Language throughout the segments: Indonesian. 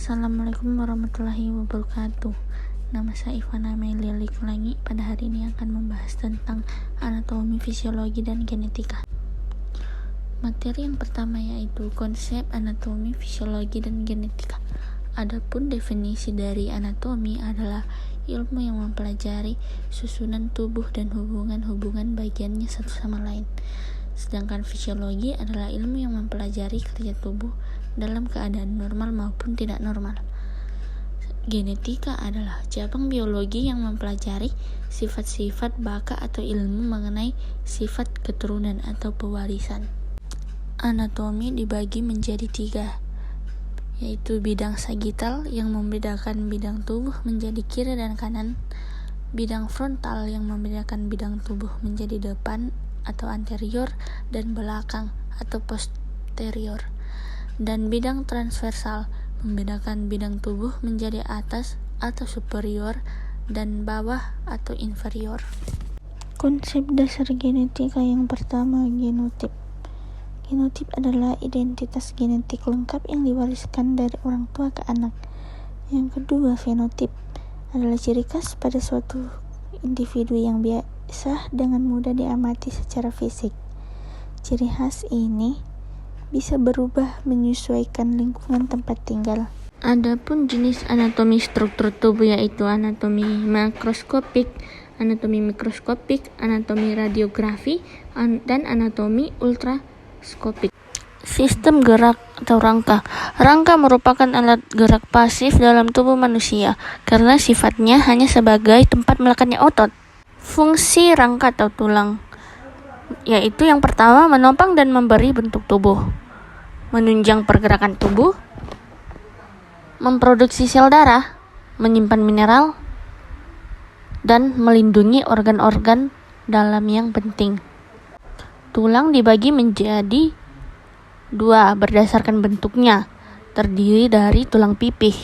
Assalamualaikum warahmatullahi wabarakatuh. Nama saya Ivana Amelia Likulangi. Pada hari ini akan membahas tentang anatomi, fisiologi, dan genetika. Materi yang pertama yaitu konsep anatomi, fisiologi, dan genetika. Adapun definisi dari anatomi adalah ilmu yang mempelajari susunan tubuh dan hubungan-hubungan bagiannya satu sama lain. Sedangkan fisiologi adalah ilmu yang mempelajari kerja tubuh dalam keadaan normal maupun tidak normal. Genetika adalah cabang biologi yang mempelajari sifat-sifat baka atau ilmu mengenai sifat keturunan atau pewarisan. Anatomi dibagi menjadi 3, yaitu bidang sagital yang membedakan bidang tubuh menjadi kiri dan kanan, bidang frontal yang membedakan bidang tubuh menjadi depan atau anterior dan belakang atau posterior, dan bidang transversal membedakan bidang tubuh menjadi atas atau superior dan bawah atau inferior. Konsep dasar genetika yang pertama, genotip. Genotip adalah identitas genetik lengkap yang diwariskan dari orang tua ke anak. Yang kedua, fenotip adalah ciri khas pada suatu individu yang biasa dengan mudah diamati secara fisik. Ciri khas ini bisa berubah menyesuaikan lingkungan tempat tinggal. Adapun jenis anatomi struktur tubuh yaitu anatomi makroskopik, anatomi mikroskopik, anatomi radiografi, dan anatomi ultraskopik. Sistem gerak atau rangka. Rangka merupakan alat gerak pasif dalam tubuh manusia karena sifatnya hanya sebagai tempat melekatnya otot. Fungsi rangka atau tulang yaitu yang pertama menopang dan memberi bentuk tubuh, menunjang pergerakan tubuh, memproduksi sel darah, menyimpan mineral, dan melindungi organ-organ dalam yang penting. Tulang dibagi menjadi 2 berdasarkan bentuknya, terdiri dari tulang pipih.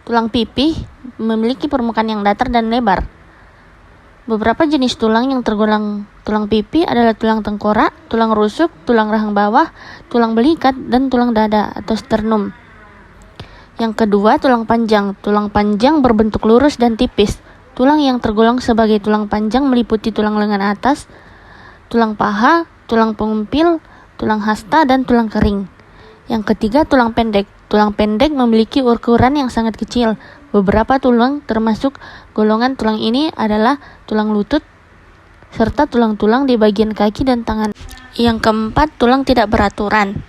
Tulang pipih memiliki permukaan yang datar dan lebar. Beberapa jenis tulang yang tergolong tulang pipih adalah tulang tengkorak, tulang rusuk, tulang rahang bawah, tulang belikat, dan tulang dada atau sternum. Yang kedua, tulang panjang. Tulang panjang berbentuk lurus dan tipis. Tulang yang tergolong sebagai tulang panjang meliputi tulang lengan atas, tulang paha, tulang pengumpil, tulang hasta, dan tulang kering. Yang ketiga, tulang pendek. Tulang pendek memiliki ukuran yang sangat kecil. Beberapa tulang termasuk golongan tulang ini adalah tulang lutut, serta tulang-tulang di bagian kaki dan tangan. Yang keempat, tulang tidak beraturan.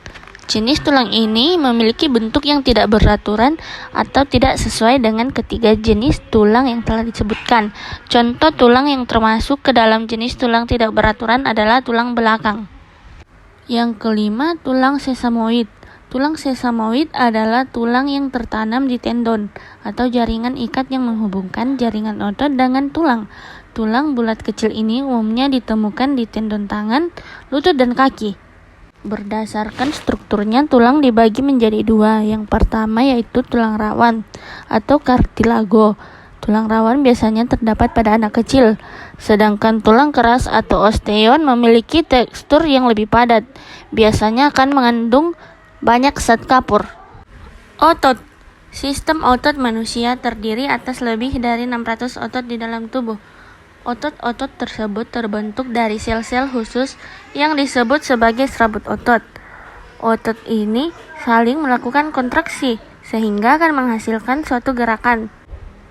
Jenis tulang ini memiliki bentuk yang tidak beraturan atau tidak sesuai dengan ketiga jenis tulang yang telah disebutkan. Contoh tulang yang termasuk ke dalam jenis tulang tidak beraturan adalah tulang belakang. Yang kelima, tulang sesamoid. Tulang sesamoid adalah tulang yang tertanam di tendon atau jaringan ikat yang menghubungkan jaringan otot dengan tulang. Tulang bulat kecil ini umumnya ditemukan di tendon tangan, lutut, dan kaki. Berdasarkan strukturnya, tulang dibagi menjadi 2. Yang pertama yaitu tulang rawan atau kartilago. Tulang rawan biasanya terdapat pada anak kecil, sedangkan tulang keras atau osteon memiliki tekstur yang lebih padat. Biasanya akan mengandung banyak zat kapur. Otot. Sistem otot manusia terdiri atas lebih dari 600 otot di dalam tubuh. Otot-otot tersebut terbentuk dari sel-sel khusus yang disebut sebagai serabut otot. Otot ini saling melakukan kontraksi sehingga akan menghasilkan suatu gerakan.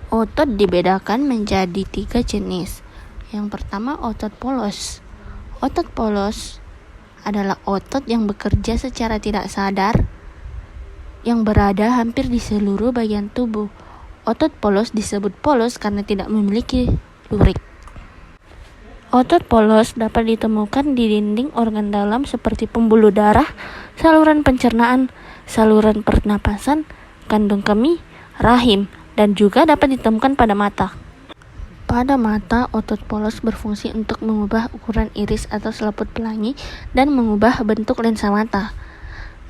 Otot dibedakan menjadi 3 jenis. Yang pertama, otot polos. Otot polos adalah otot yang bekerja secara tidak sadar yang berada hampir di seluruh bagian tubuh. Otot polos disebut polos karena tidak memiliki lurik. Otot polos dapat ditemukan di dinding organ dalam seperti pembuluh darah, saluran pencernaan, saluran pernapasan, kandung kemih, rahim, dan juga dapat ditemukan pada mata. Pada mata, otot polos berfungsi untuk mengubah ukuran iris atau selaput pelangi dan mengubah bentuk lensa mata.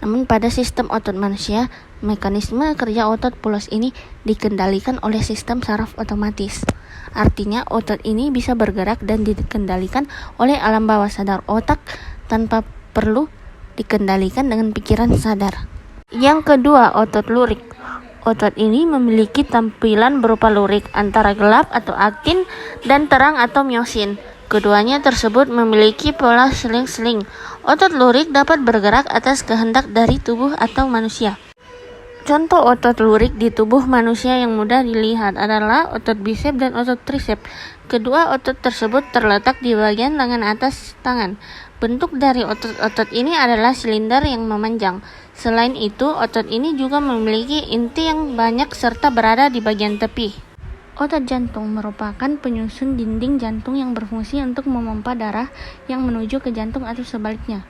Namun pada sistem otot manusia, mekanisme kerja otot polos ini dikendalikan oleh sistem saraf otomatis. Artinya otot ini bisa bergerak dan dikendalikan oleh alam bawah sadar otak tanpa perlu dikendalikan dengan pikiran sadar. Yang kedua, otot lurik. Otot ini memiliki tampilan berupa lurik antara gelap atau aktin dan terang atau myosin. Keduanya tersebut memiliki pola seling-seling. Otot lurik dapat bergerak atas kehendak dari tubuh atau manusia. Contoh otot lurik di tubuh manusia yang mudah dilihat adalah otot bisep dan otot trisep. Kedua otot tersebut terletak di bagian lengan atas tangan. Bentuk dari otot-otot ini adalah silinder yang memanjang. Selain itu, otot ini juga memiliki inti yang banyak serta berada di bagian tepi. Otot jantung merupakan penyusun dinding jantung yang berfungsi untuk memompa darah yang menuju ke jantung atau sebaliknya.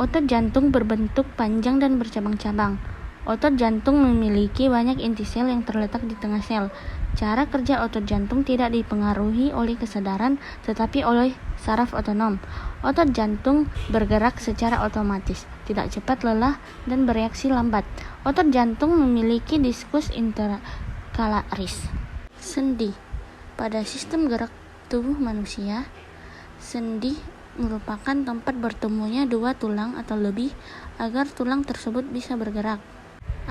Otot jantung berbentuk panjang dan bercabang-cabang. Otot jantung memiliki banyak inti sel yang terletak di tengah sel. Cara kerja otot jantung tidak dipengaruhi oleh kesadaran, tetapi oleh saraf otonom. Otot jantung bergerak secara otomatis, tidak cepat lelah, dan bereaksi lambat. Otot jantung memiliki diskus interkalaris. Sendi. Pada sistem gerak tubuh manusia, sendi merupakan tempat bertemunya dua tulang atau lebih agar tulang tersebut bisa bergerak.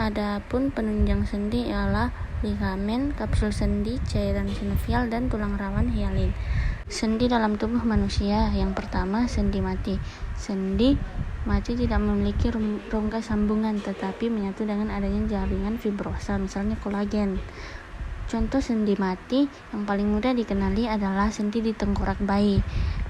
Adapun penunjang sendi ialah ligamen, kapsul sendi, cairan sinovial, dan tulang rawan hialin. Sendi dalam tubuh manusia. Yang pertama, sendi mati. Sendi mati tidak memiliki rongga sambungan, tetapi menyatu dengan adanya jaringan fibrosa, misalnya kolagen. Contoh sendi mati yang paling mudah dikenali adalah sendi di tengkorak bayi.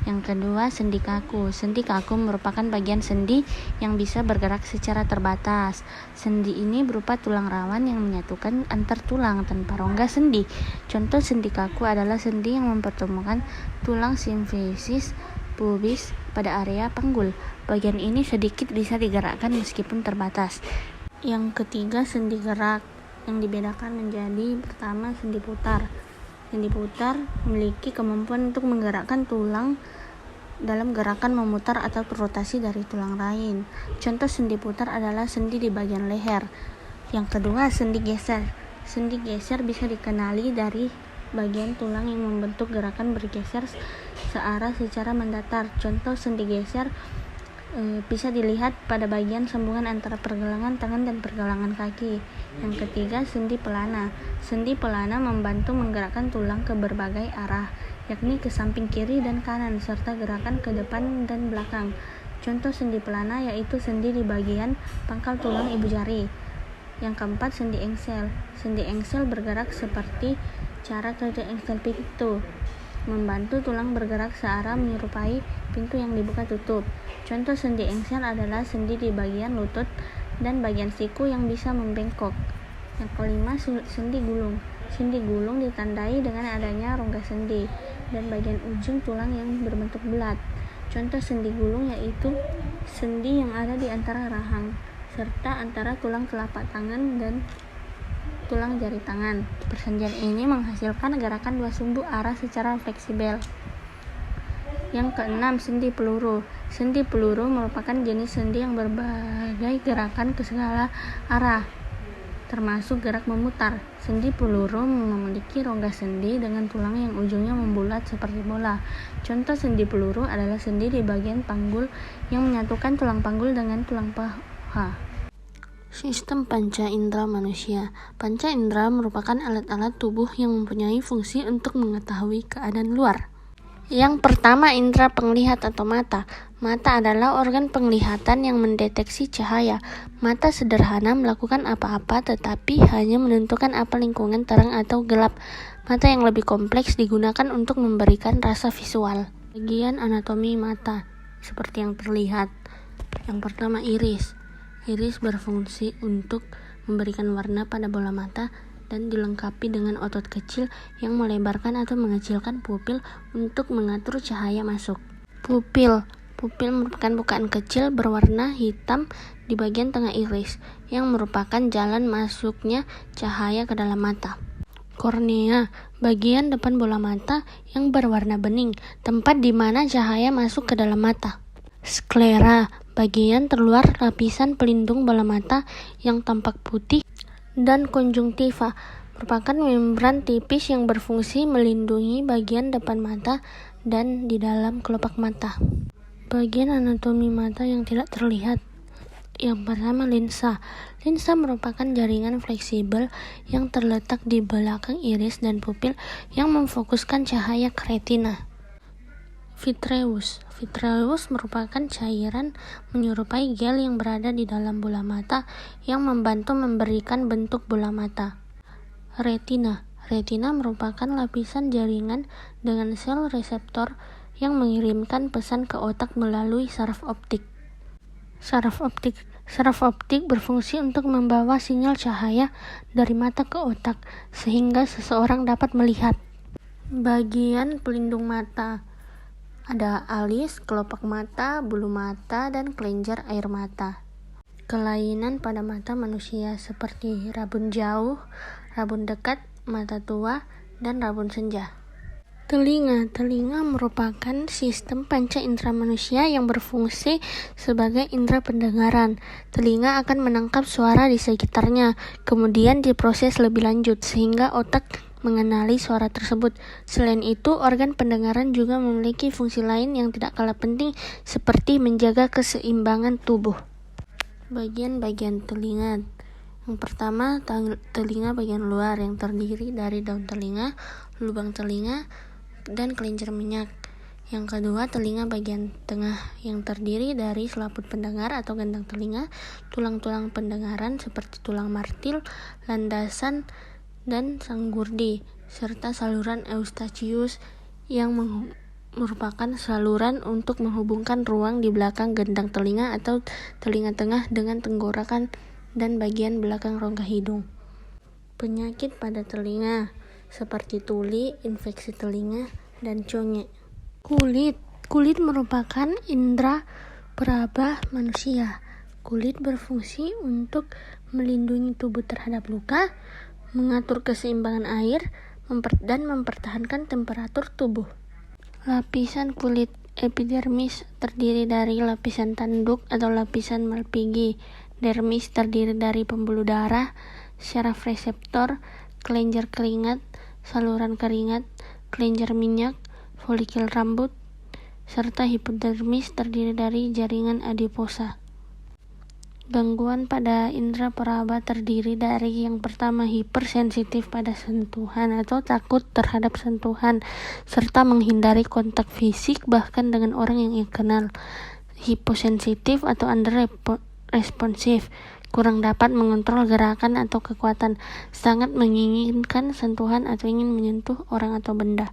Yang kedua, sendi kaku. Sendi kaku merupakan bagian sendi yang bisa bergerak secara terbatas. Sendi ini berupa tulang rawan yang menyatukan antar tulang tanpa rongga sendi. Contoh sendi kaku adalah sendi yang mempertemukan tulang simfisis pubis pada area panggul. Bagian ini sedikit bisa digerakkan meskipun terbatas. Yang ketiga, sendi gerak. Yang dibedakan menjadi pertama, sendi putar. Sendi putar memiliki kemampuan untuk menggerakkan tulang dalam gerakan memutar atau rotasi dari tulang lain. Contoh sendi putar adalah sendi di bagian leher. Yang kedua, sendi geser. Sendi geser bisa dikenali dari bagian tulang yang membentuk gerakan bergeser searah secara mendatar. Contoh sendi geser bisa dilihat pada bagian sambungan antara pergelangan tangan dan pergelangan kaki. Yang ketiga, sendi pelana. Sendi pelana membantu menggerakkan tulang ke berbagai arah, yakni ke samping kiri dan kanan, serta gerakan ke depan dan belakang. Contoh sendi pelana yaitu sendi di bagian pangkal tulang ibu jari. Yang keempat, sendi engsel. Sendi engsel bergerak seperti cara kerja engsel pintu, membantu tulang bergerak searah menyerupai pintu yang dibuka tutup. Contoh sendi engsel adalah sendi di bagian lutut dan bagian siku yang bisa membengkok. Yang kelima, sendi gulung. Sendi gulung ditandai dengan adanya rongga sendi dan bagian ujung tulang yang berbentuk bulat. Contoh sendi gulung yaitu sendi yang ada di antara rahang serta antara tulang telapak tangan dan tulang jari tangan. Persendian ini menghasilkan gerakan dua sumbu arah secara fleksibel. Yang keenam, sendi peluru. Sendi peluru merupakan jenis sendi yang berbagai gerakan ke segala arah, termasuk gerak memutar. Sendi peluru memiliki rongga sendi dengan tulang yang ujungnya membulat seperti bola. Contoh sendi peluru adalah sendi di bagian panggul yang menyatukan tulang panggul dengan tulang paha. Sistem panca indera manusia. Panca indera merupakan alat-alat tubuh yang mempunyai fungsi untuk mengetahui keadaan luar. Yang pertama, indera penglihat atau mata. Mata adalah organ penglihatan yang mendeteksi cahaya. Mata sederhana melakukan apa-apa tetapi hanya menentukan apa lingkungan terang atau gelap. Mata yang lebih kompleks digunakan untuk memberikan rasa visual. Bagian anatomi mata seperti yang terlihat. Yang pertama, iris. Iris berfungsi untuk memberikan warna pada bola mata dan dilengkapi dengan otot kecil yang melebarkan atau mengecilkan pupil untuk mengatur cahaya masuk. Pupil merupakan bukaan kecil berwarna hitam di bagian tengah iris yang merupakan jalan masuknya cahaya ke dalam mata. Kornea, bagian depan bola mata yang berwarna bening, tempat di mana cahaya masuk ke dalam mata. Sklera, bagian terluar lapisan pelindung bola mata yang tampak putih. Dan konjungtiva merupakan membran tipis yang berfungsi melindungi bagian depan mata dan di dalam kelopak mata. Bagian anatomi mata yang tidak terlihat. Yang pertama, lensa. Lensa merupakan jaringan fleksibel yang terletak di belakang iris dan pupil yang memfokuskan cahaya ke retina. Vitreous. Vitreous merupakan cairan menyerupai gel yang berada di dalam bola mata yang membantu memberikan bentuk bola mata. Retina. Retina merupakan lapisan jaringan dengan sel reseptor yang mengirimkan pesan ke otak melalui saraf optik. Saraf optik berfungsi untuk membawa sinyal cahaya dari mata ke otak sehingga seseorang dapat melihat. Bagian pelindung mata. Ada alis, kelopak mata, bulu mata, dan kelenjar air mata. Kelainan pada mata manusia seperti rabun jauh, rabun dekat, mata tua, dan rabun senja. Telinga merupakan sistem panca indera manusia yang berfungsi sebagai indera pendengaran. Telinga akan menangkap suara di sekitarnya, kemudian diproses lebih lanjut sehingga otak mengenali suara tersebut. Selain itu, organ pendengaran juga memiliki fungsi lain yang tidak kalah penting seperti menjaga keseimbangan tubuh. Bagian-bagian telinga. Yang pertama, telinga bagian luar yang terdiri dari daun telinga, lubang telinga, dan kelenjar minyak. Yang kedua, telinga bagian tengah yang terdiri dari selaput pendengar atau gendang telinga, tulang-tulang pendengaran seperti tulang martil, landasan, dan sanggurdi, serta saluran eustachius yang merupakan saluran untuk menghubungkan ruang di belakang gendang telinga atau telinga tengah dengan tenggorokan dan bagian belakang rongga hidung. Penyakit pada telinga seperti tuli, infeksi telinga, dan conge. Kulit merupakan indera peraba manusia. Kulit berfungsi untuk melindungi tubuh terhadap luka, mengatur keseimbangan air, dan mempertahankan temperatur tubuh. Lapisan kulit epidermis terdiri dari lapisan tanduk atau lapisan Malpighi. Dermis terdiri dari pembuluh darah, syaraf reseptor, kelenjar keringat, saluran keringat, kelenjar minyak, folikel rambut, serta hipodermis terdiri dari jaringan adiposa. Gangguan pada indera peraba terdiri dari yang pertama, hipersensitif pada sentuhan atau takut terhadap sentuhan, serta menghindari kontak fisik bahkan dengan orang yang ia kenal. Hiposensitif atau underresponsif, kurang dapat mengontrol gerakan atau kekuatan, sangat menginginkan sentuhan atau ingin menyentuh orang atau benda.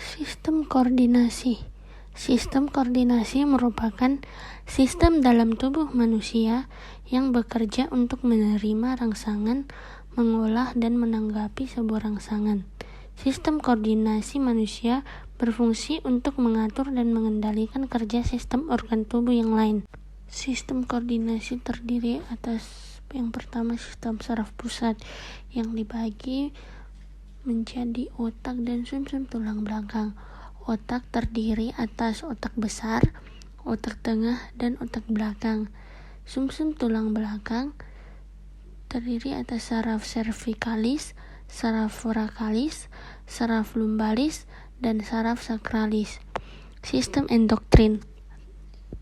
Sistem koordinasi. Sistem koordinasi merupakan sistem dalam tubuh manusia yang bekerja untuk menerima rangsangan, mengolah dan menanggapi sebuah rangsangan. Sistem koordinasi manusia berfungsi untuk mengatur dan mengendalikan kerja sistem organ tubuh yang lain. Sistem koordinasi terdiri atas yang pertama, sistem saraf pusat yang dibagi menjadi otak dan sumsum tulang belakang. Otak terdiri atas otak besar, otak tengah, dan otak belakang. Sumsum tulang belakang terdiri atas saraf cervicalis, saraf voracalis, saraf lumbalis, dan saraf sacralis. Sistem endokrin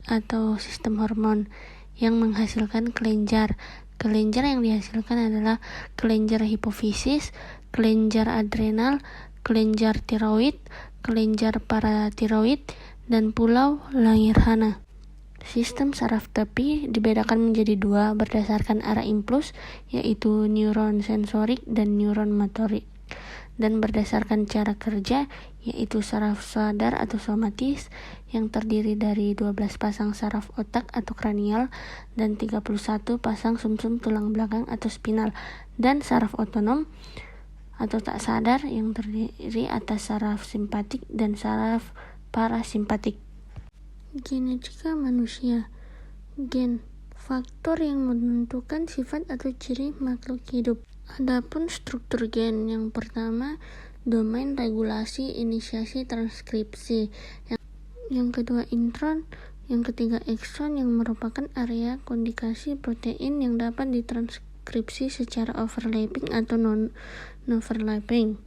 atau sistem hormon yang menghasilkan kelenjar. Kelenjar yang dihasilkan adalah kelenjar hipofisis, kelenjar adrenal, kelenjar tiroid, kelenjar paratiroid, dan pulau Langerhans. Sistem saraf tepi dibedakan menjadi dua berdasarkan arah impuls, yaitu neuron sensorik dan neuron motorik, dan berdasarkan cara kerja, yaitu saraf sadar atau somatis yang terdiri dari 12 pasang saraf otak atau kranial dan 31 pasang sumsum tulang belakang atau spinal, dan saraf otonom atau tak sadar yang terdiri atas saraf simpatik dan saraf parasimpatik. Genetika manusia. Gen, faktor yang menentukan sifat atau ciri makhluk hidup. Adapun struktur gen, yang pertama, domain regulasi inisiasi transkripsi. Yang kedua, intron. Yang ketiga, ekson yang merupakan area kondikasi protein yang dapat ditranskripsi secara overlapping atau non-overlapping.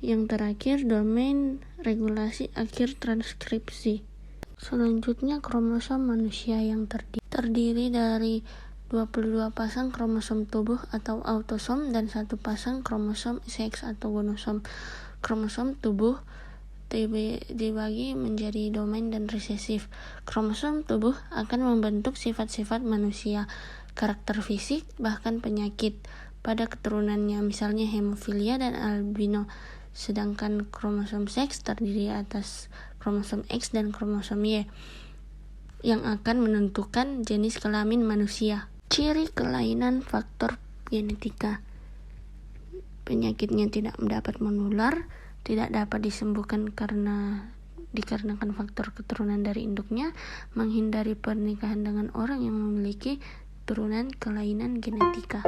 Yang terakhir, domain regulasi akhir transkripsi. Selanjutnya, kromosom manusia yang terdiri terdiri dari 22 pasang kromosom tubuh atau autosom dan 1 pasang kromosom seks atau gonosom. Kromosom tubuh dibagi menjadi domain dan resesif. Kromosom tubuh akan membentuk sifat-sifat manusia, karakter fisik, bahkan penyakit pada keturunannya, misalnya hemofilia dan albino. Sedangkan kromosom seks terdiri atas kromosom X dan kromosom Y yang akan menentukan jenis kelamin manusia. Ciri kelainan faktor genetika: penyakitnya tidak dapat menular, tidak dapat disembuhkan dikarenakan faktor keturunan dari induknya, menghindari pernikahan dengan orang yang memiliki turunan kelainan genetika.